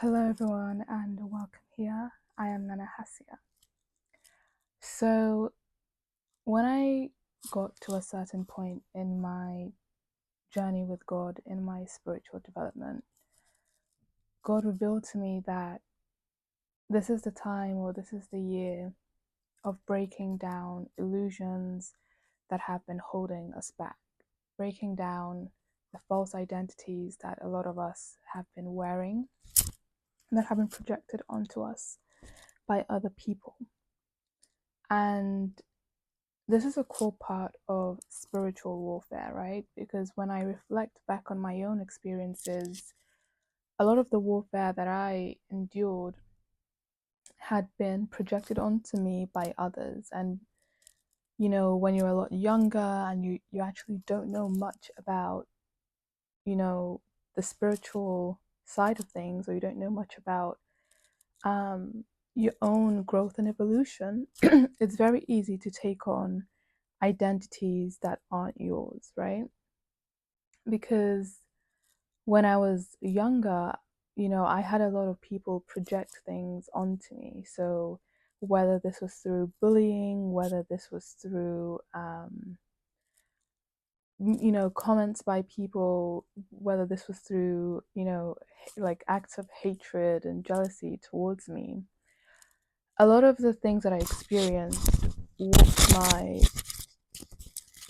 Hello, everyone, and welcome here. I am Nana Hasia. So, when I got to a certain point in my journey with God, in my spiritual development, God revealed to me that this is the time or this is the year of breaking down illusions that have been holding us back, breaking down the false identities that a lot of us have been wearing, that have been projected onto us by other people. And this is a core part of spiritual warfare, right? Because when I reflect back on my own experiences, a lot of the warfare that I endured had been projected onto me by others. And, when you're a lot younger and you actually don't know much about, the spiritual side of things, or you don't know much about your own growth and evolution, it's very easy to take on identities that aren't yours, right? Because when I was younger, I had a lot of people project things onto me. So whether this was through bullying, whether this was through, comments by people, whether this was through, like acts of hatred and jealousy towards me, a lot of the things that I experienced warped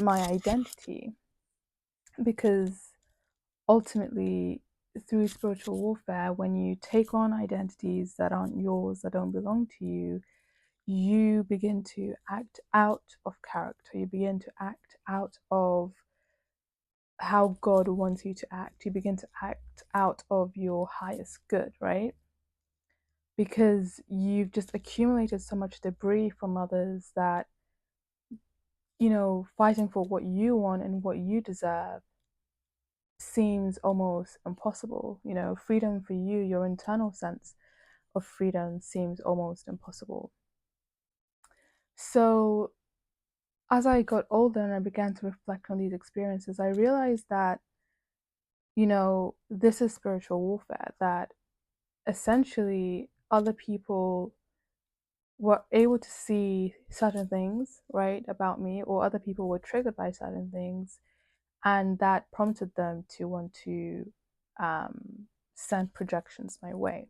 my identity, because ultimately, through spiritual warfare, when you take on identities that aren't yours, that don't belong to you, you begin to act out of character. You begin to act out of how God wants you to act. You begin to act out of your highest good, right? Because you've just accumulated so much debris from others that, fighting for what you want and what you deserve seems almost impossible. Freedom for you, your internal sense of freedom, seems almost impossible. So, as I got older and I began to reflect on these experiences, I realized that, this is spiritual warfare, that essentially other people were able to see certain things, right, about me, or other people were triggered by certain things, and that prompted them to want to send projections my way.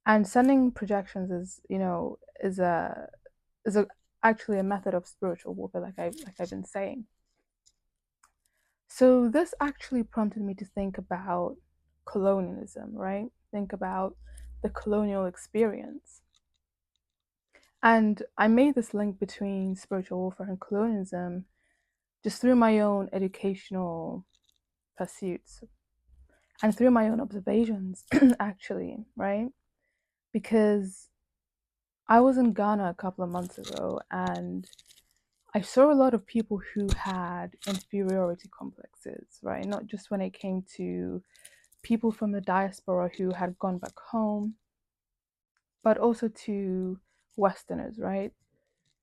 And sending projections is actually a method of spiritual warfare, like I've been saying. So this actually prompted me to think about colonialism, right? Think about the colonial experience. And I made this link between spiritual warfare and colonialism just through my own educational pursuits and through my own observations, actually, right? Because I was in Ghana a couple of months ago, and I saw a lot of people who had inferiority complexes, right? Not just when it came to people from the diaspora who had gone back home, but also to Westerners, right?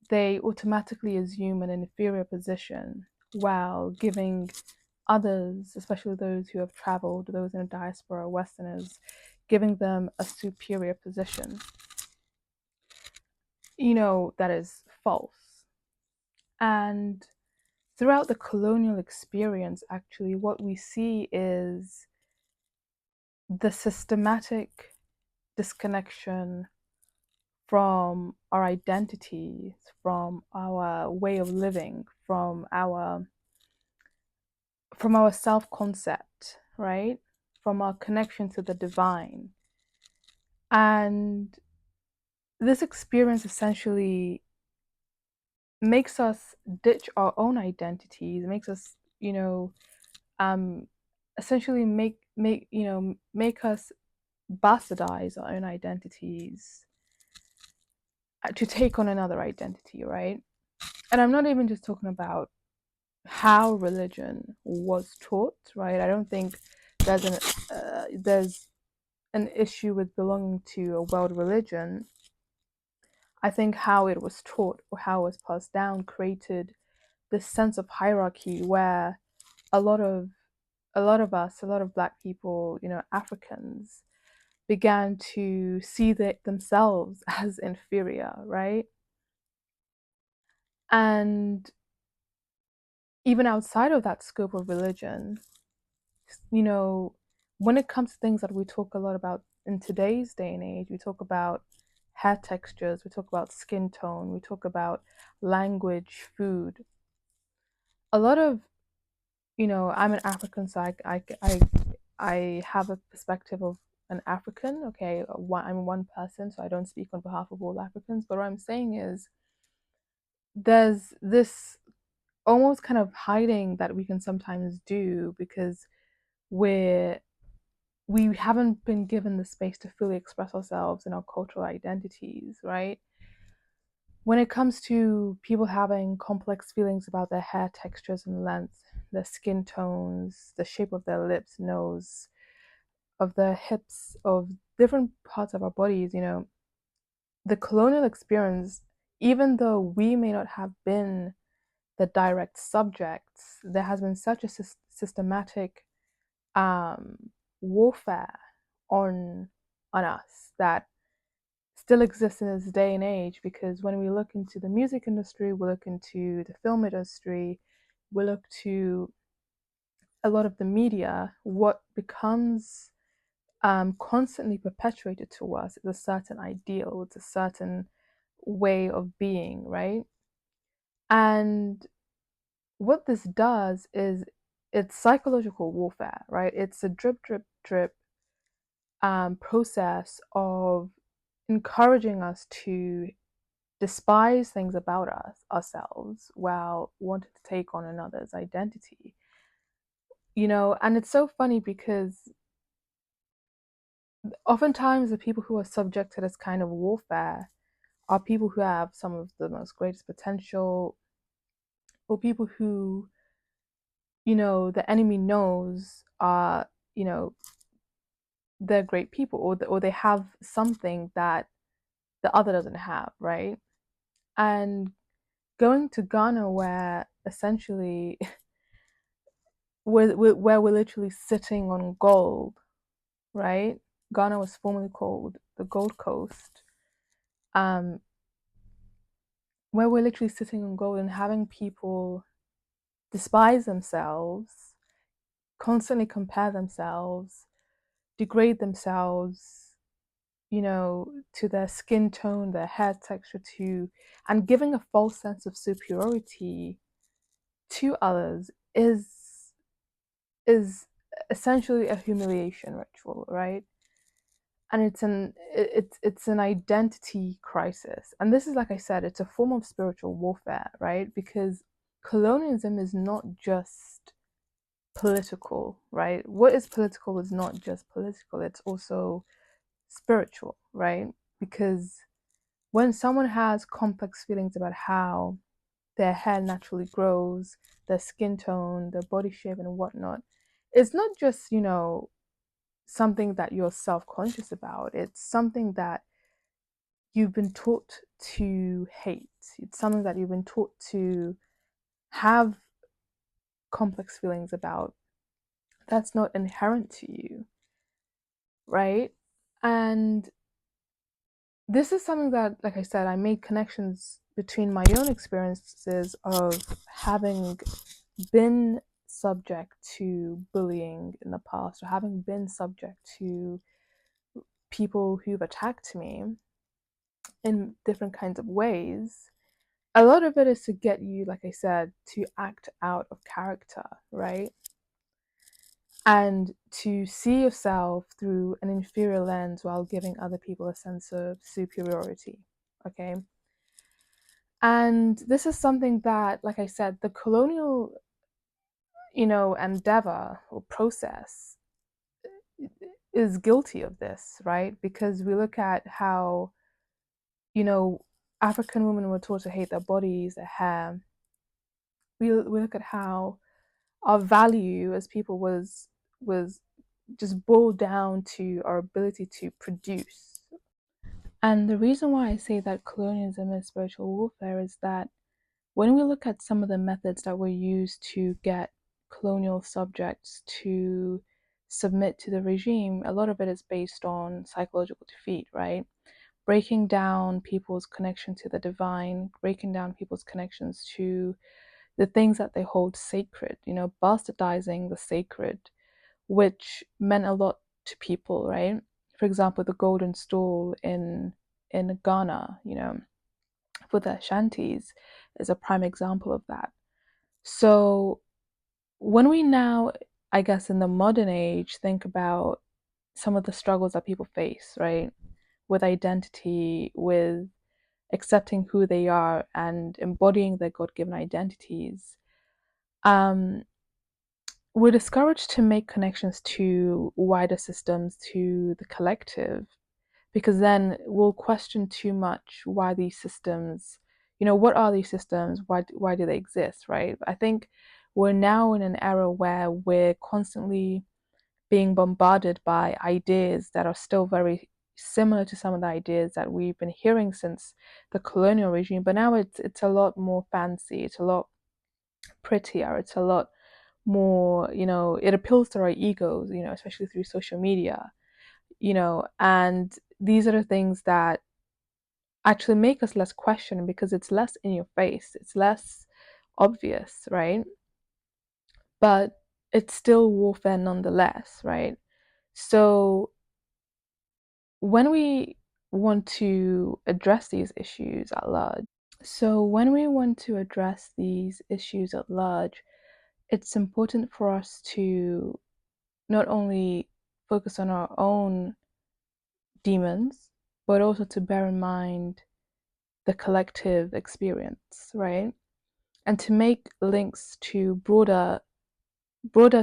They automatically assume an inferior position while giving others, especially those who have traveled, those in the diaspora, Westerners, giving them a superior position. That is false. And throughout the colonial experience, actually, what we see is the systematic disconnection from our identities, from our way of living, from our self-concept, right? From our connection to the divine. And this experience essentially makes us ditch our own identities, makes us, essentially make us bastardize our own identities to take on another identity, right? And I'm not even just talking about how religion was taught, right? I don't think there's an issue with belonging to a world religion. I think how it was taught or how it was passed down created this sense of hierarchy where a lot of us, a lot of Black people, Africans, began to see themselves as inferior, right? And even outside of that scope of religion, you know, when it comes to things that we talk a lot about in today's day and age, we talk about hair textures, we talk about skin tone, we talk about language, food. A lot of, I'm an African, so I have a perspective of an African. Okay, I'm one person, so I don't speak on behalf of all Africans. But what I'm saying is, there's this almost kind of hiding that we can sometimes do because we're we haven't been given the space to fully express ourselves in our cultural identities, right? When it comes to people having complex feelings about their hair textures and length, their skin tones, the shape of their lips, nose, of their hips, of different parts of our bodies, the colonial experience, even though we may not have been the direct subjects, there has been such a systematic um, warfare on us that still exists in this day and age. Because when we look into the music industry, we look into the film industry, we look to a lot of the media, what becomes constantly perpetuated to us is a certain ideal, it's a certain way of being, right? And what this does is it's psychological warfare, right? It's a drip, drip, drip process of encouraging us to despise things about ourselves while wanting to take on another's identity. And it's so funny because oftentimes the people who are subject to this kind of warfare are people who have some of the most greatest potential, or people who, the enemy knows are, you know, they're great people, or they have something that the other doesn't have, right? And going to Ghana, where essentially where we're literally sitting on gold, right? Ghana was formerly called the Gold Coast, um, where we're literally sitting on gold and having people despise themselves, constantly compare themselves, degrade themselves, to their skin tone, their hair texture, and giving a false sense of superiority to others is essentially a humiliation ritual, right? And it's an identity crisis. And this is, like I said, it's a form of spiritual warfare, right? Because colonialism is not just political, right? What is political is not just political, it's also spiritual, right? Because when someone has complex feelings about how their hair naturally grows, their skin tone, their body shape, and whatnot, it's not just, something that you're self conscious about. It's something that you've been taught to hate. It's something that you've been taught to have complex feelings about. That's not inherent to you, right? And this is something that, like I said, I made connections between my own experiences of having been subject to bullying in the past, or having been subject to people who've attacked me in different kinds of ways. A lot of it is to get you, like I said, to act out of character, right? And to see yourself through an inferior lens while giving other people a sense of superiority, okay? And this is something that, like I said, the colonial, endeavor or process is guilty of this, right? Because we look at how, you know, African women were taught to hate their bodies, their hair. We look at how our value as people was just boiled down to our ability to produce. And the reason why I say that colonialism is spiritual warfare is that when we look at some of the methods that were used to get colonial subjects to submit to the regime, a lot of it is based on psychological defeat, right? Breaking down people's connection to the divine, breaking down people's connections to the things that they hold sacred, bastardizing the sacred, which meant a lot to people, right? For example, the golden stool in Ghana, for the Ashantis is a prime example of that. So when we now, I guess, in the modern age, think about some of the struggles that people face, right? With identity, with accepting who they are and embodying their God-given identities, um, we're discouraged to make connections to wider systems, to the collective, because then we'll question too much why these systems, what are these systems? Why do they exist, right? I think we're now in an era where we're constantly being bombarded by ideas that are still very similar to some of the ideas that we've been hearing since the colonial regime, but now it's a lot more fancy, it's a lot prettier, it's a lot more, it appeals to our egos, especially through social media, and these are the things that actually make us less questioning because it's less in your face, it's less obvious, right? But it's still warfare nonetheless, right? So when we want to address these issues at large, it's important for us to not only focus on our own demons, but also to bear in mind the collective experience, right? And to make links to broader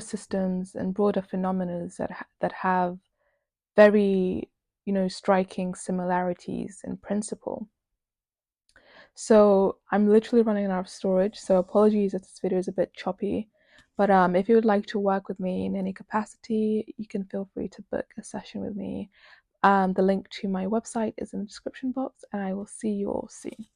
systems and broader phenomena that have very, striking similarities in principle. So I'm literally running out of storage, so apologies if this video is a bit choppy. But if you would like to work with me in any capacity, you can feel free to book a session with me. The link to my website is in the description box, and I will see you all soon.